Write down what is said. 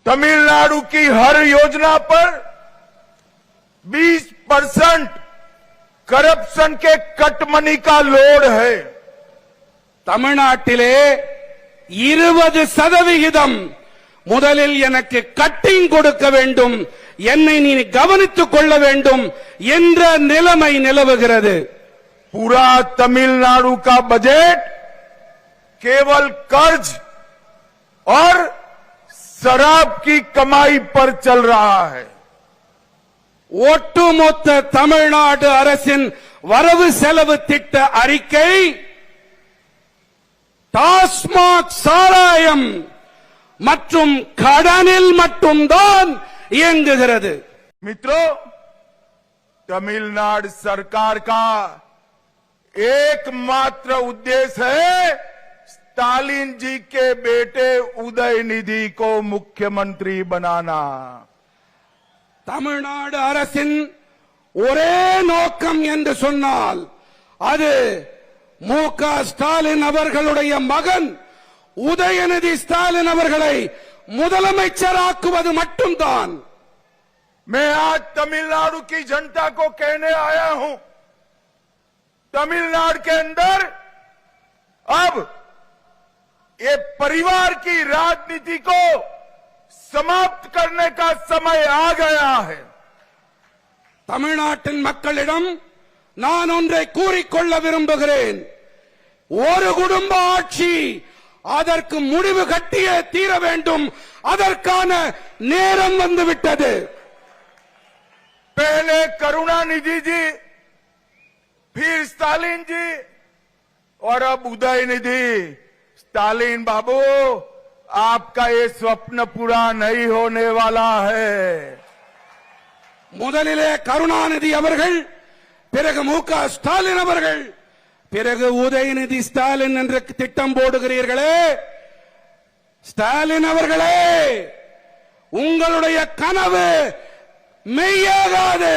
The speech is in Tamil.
तमिलनाडु की हर योजना पर 20% करप्शन के कट मनी का लोड है। தமிழ்நாட்டிலே 20% முதலில் எனக்கு கட்டிங் கொடுக்க வேண்டும், என்னை நீ கவனித்துக் கொள்ள வேண்டும் என்ற நிலைமை நிலவுகிறது। पूरा तमिलनाडु का बजट केवल कर्ज और शराब की कमाई पर चल रहा है। ஒட்டுமொத்த தமிழ்நாடு அரசின் வரவு செலவு திட்ட அறிக்கை டாஸ்மாக் சாராயம் மற்றும் கடனில் மட்டும்தான் இயங்குகிறது। मित्रों, तमिलनाडु सरकार का एकमात्र उद्देश्य है स्टालिन जी के बेटे उदयनिधि को मुख्यमंत्री बनाना। தமிழ்நாடு அரசின் ஒரே நோக்கம் என்று சொன்னால் அது மு.க. ஸ்டாலின் அவர்களுடைய மகன் உதயநிதி ஸ்டாலின் அவர்களை முதலமைச்சராக்குவது மட்டும்தான்। मैं आज तमिलनाडु की जनता को कहने आया हूं, तमिलनाडु के अंदर अब ये परिवार की राजनीति को समाप्त करने का समय आ गया है। தமிழ்நாட்டின் மக்களிடம் நான் ஒன்றை கூறிக்கொள்ள விரும்புகிறேன், ஒரு குடும்ப ஆட்சி அதற்கு முடிவு கட்டியே தீர வேண்டும், அதற்கான நேரம் வந்துவிட்டது। पहले करुणानिधि जी, फिर स्टालिन जी और अब उदयनिधि। स्टालिन बाबू, आपका ये स्वप्न पूरा नहीं होने वाला है। முதலிலே கருணாநிதி அவர்கள், பிறகு மு.க. ஸ்டாலின் அவர்கள், பிறகு உதயநிதி ஸ்டாலின் என்று திட்டம் போடுகிறீர்களே, ஸ்டாலின் அவர்களே, உங்களுடைய கனவு மெய்யாகாது।